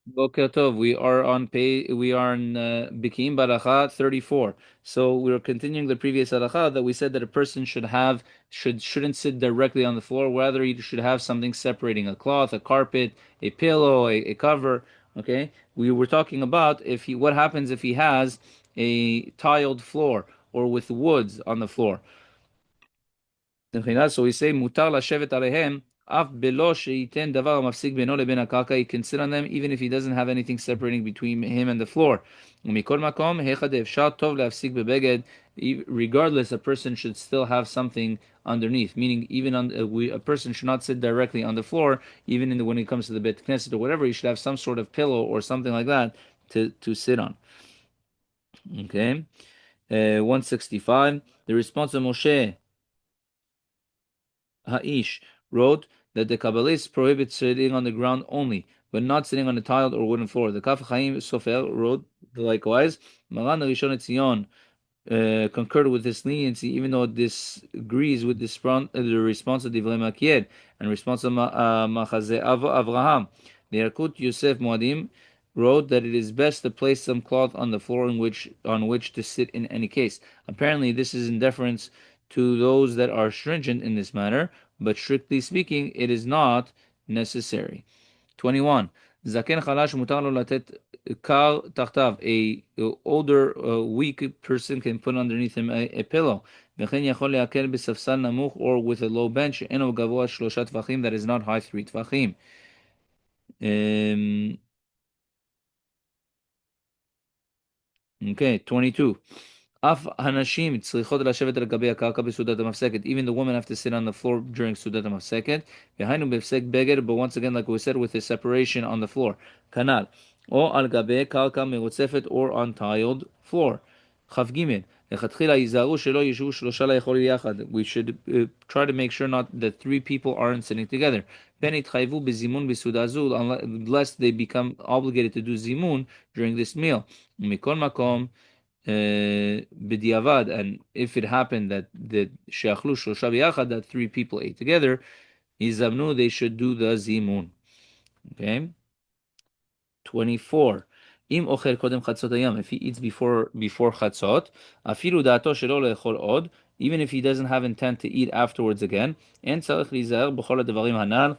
Boker Tov. We are in Bekiim Bahalacha 34. So we're continuing the previous halacha that we said that a person shouldn't sit directly on the floor. Rather, he should have something separating a cloth, a carpet, a pillow, a cover. Okay. We were talking about if he what happens if he has a tiled floor or with woods on the floor. So we say mutar lashevet alehem af belo sheiten davar mafsik beno leben hakarka. He can sit on them even if he doesn't have anything separating between him and the floor. Umikol makom hecha deefshar tov leafsik bebeged. Regardless, a person should still have something underneath. Meaning, even a person should not sit directly on the floor, even when it comes to the bet knesset or whatever. He should have some sort of pillow or something like that to sit on. Okay, 165. The response of Moshe Ha'ish wrote that the Kabbalists prohibit sitting on the ground only, but not sitting on a tiled or wooden floor. The Kaf Chaim Sofer wrote likewise. Maran Rishon Tzion concurred with this leniency, even though it disagrees with the response of Divrei Makir and response of Machazeh Avraham. The Yarkut Yosef Moadim wrote that it is best to place some cloth on the floor on which to sit in any case. Apparently, this is in deference to those that are stringent in this matter, but strictly speaking, it is not necessary. 21. זקן חלש מותר לו לתת קר תחתיו. A older, weak person can put underneath him a pillow. וכן יכול להקל בספסל נמוך or with a low bench שאינו גבוה 3 טפחים, that is not high 3 טפחים. Okay, 22. אף הנשים צריכות לשבת על גבי הקרקע בסעודת המפסקת. Even the women have to sit on the floor during סעודת המפסקת. והיינו בהפסק בגד, but once again, like we said, with a separation on the floor. כנ"ל. או על גבי קרקע מרוצפת or on tiled floor. כ"ג. לכתחילה ייזהרו שלא ישבו 3 לאכול יחד. We should try to make sure not that 3 people aren't sitting together. פן יתחייבו בזימון בסעודה זו, unless they become obligated to do זימון during this meal. ומכל מקום, b'diavad, and if it happened that she'achlu shlosha b'yachad, that 3 people ate together, yizamnu, they should do the zimun. Okay. 24. Im ochel kodem chatzot hayam, if he eats before chatzot, afilu da'ato shelo le'echol od, even if he doesn't have intent to eat afterwards again, and tzarich lizaher b'chol ha'devarim hanal,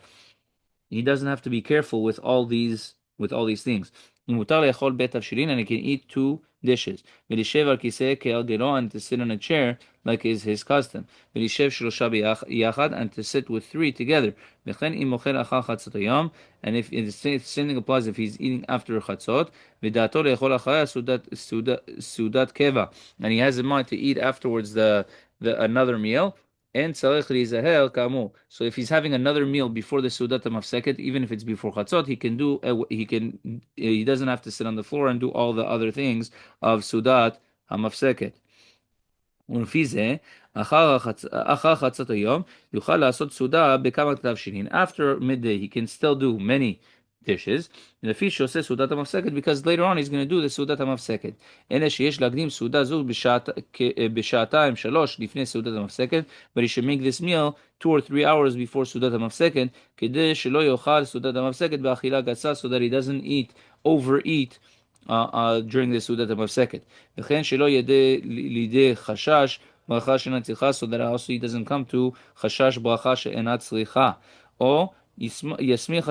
he doesn't have to be careful with all these things. ומותר לאכול בית תבשילין, and he can eat 2 dishes. ולשב על כיסא כהרגלו, and to sit on a chair like is his custom. ולשב 3 ביחד, and to sit with 3 together. וכן אם אוכל אחר חצות היום, and if the same thing applies if he's eating after חצות, ודעתו לאכול אחריה סעודת קבע, and he has in mind to eat afterwards another meal, and tzarich lizaher kamu. So if he's having another meal before the Sudat HaMafseket, even if it's before Chatzot, he doesn't have to sit on the floor and do all the other things of Sudat HaMafseket. ולפי זה, אחר חצות היום, יוכל לעשות סעודה בכמה תבשילין. After midday, he can still do many dishes, לפי שעושה סעודת המפסקת, because later on he's going to do the סעודת המפסקת. אלא שיש להקדים סעודה זו בשעתיים 3 לפני סעודת המפסקת, but he should make this meal 2 or 3 hours before סעודת המפסקת, כדי שלא יאכל סעודת המפסקת באכילה גסה, so that he doesn't overeat during the סעודת המפסקת. וכן שלא ידי לידי חשש ברכה שאינה צריכה, so that also he doesn't come to חשש ברכה שאינה צריכה. או יסמיך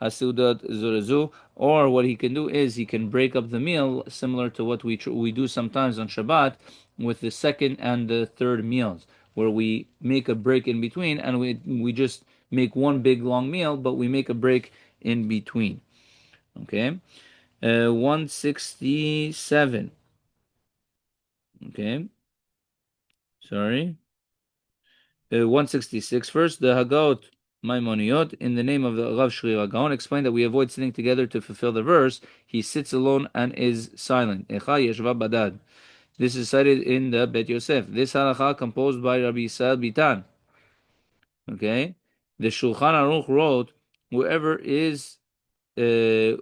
הסעודות זו לזו, or what he can do is he can break up the meal similar to what we do sometimes on Shabbat with the second and the third meals, where we make a break in between and we just make one big long meal, but we make a break in between. Okay. 167. Okay. Sorry. 166. First, the Hagot Maimoniyot, in the name of the Rav Shri Gaon, explained that we avoid sitting together to fulfill the verse. He sits alone and is silent. Echa yeshva badad. This is cited in the Bet Yosef. This halacha composed by Rabbi Yisrael Bitan. Okay. The Shulchan Aruch wrote, whoever is uh,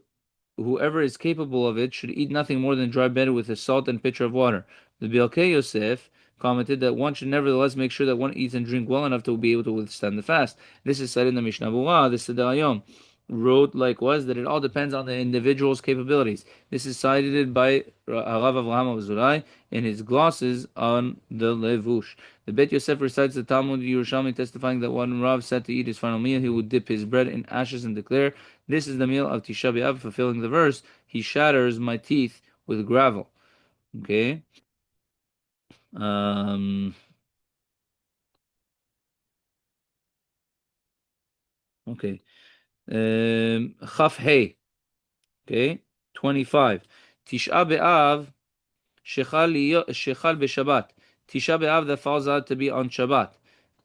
whoever is capable of it should eat nothing more than dry bread with a salt and pitcher of water. The Bialkei Yosef commented that one should nevertheless make sure that one eats and drink well enough to be able to withstand the fast. This is said in the Mishnah Berurah, the Seder Hayom. wrote likewise that it all depends on the individual's capabilities. This is cited by Rav Avraham Avzulai in his glosses on the Levush. The Bet Yosef recites the Talmud Yerushalmi, testifying that when Rav said to eat his final meal, he would dip his bread in ashes and declare, "This is the meal of Tisha B'Av," fulfilling the verse, "He shatters my teeth with gravel." Okay. Um, okay. Chaf Hey. Okay. 25. Tisha B'Av Shechal b'Shabbat. Tisha B'Av that falls out to be on Shabbat.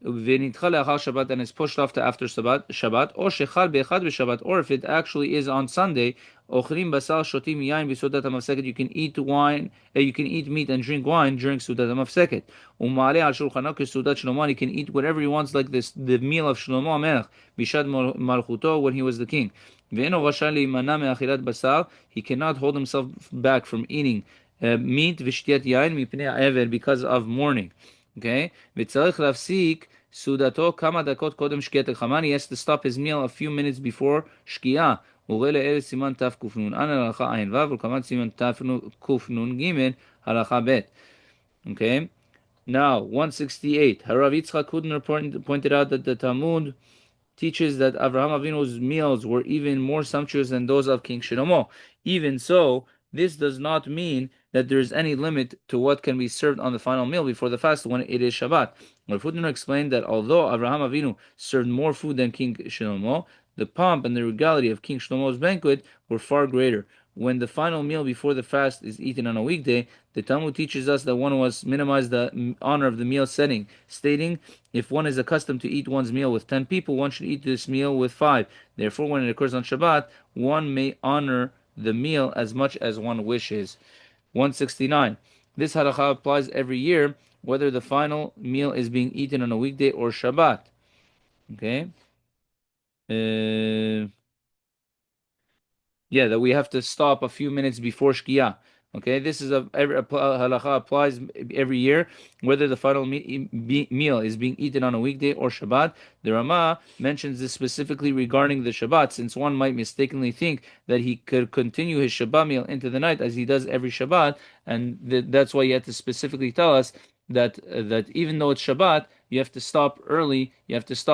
V'nitcha le'achar Shabbat and is pushed off to after Shabbat. Or Shechal b'Echad b'Shabbat. Or if it actually is on Sunday, Ochrim basar shotim yain b'sudat hamafseket. You can eat wine, you can eat meat and drink wine during Sudat hamafseket. U'ma'aleh al shulchano k'sudat Shlomo. He can eat whatever he wants, like this, the meal of Shlomo Melech, bishad malchuto, when he was the king. Ve'eno rasha le'imana me'achilat basar. He cannot hold himself back from eating meat v'shtiyat yain mipnei ha'ever, because of mourning. Okay, v'tzarich lafsik sudato kama dakot kodem shkiyat el He has to stop his meal a few minutes before shkia. Urele el siman taf kufnun ana halacha ayin vav ukamat siman taf kufnun gimel halacha bet. Okay. Now 168. Harav Yitzchak Hudner pointed out that the Talmud teaches that Avraham Avinu's meals were even more sumptuous than those of King Shlomo. Even so, this does not mean that there is any limit to what can be served on the final meal before the fast when it is Shabbat. Rav Hutner explained that although Avraham Avinu served more food than King Shlomo, the pomp and the regality of King Shlomo's banquet were far greater. When the final meal before the fast is eaten on a weekday, the Talmud teaches us that one must minimize the honor of the meal setting, stating, if one is accustomed to eat one's meal with 10 people, one should eat this meal with 5. Therefore, when it occurs on Shabbat, one may honor the meal as much as one wishes. 169. This halacha applies every year, whether the final meal is being eaten on a weekday or Shabbat. Okay? Uh, Yeah, that we have to stop a few minutes before Shkia. Okay, this is every halacha applies every year, whether the final meal is being eaten on a weekday or Shabbat. The Rama mentions this specifically regarding the Shabbat, since one might mistakenly think that he could continue his Shabbat meal into the night as he does every Shabbat, and that's why he had to specifically tell us that even though it's Shabbat, you have to stop early. You have to stop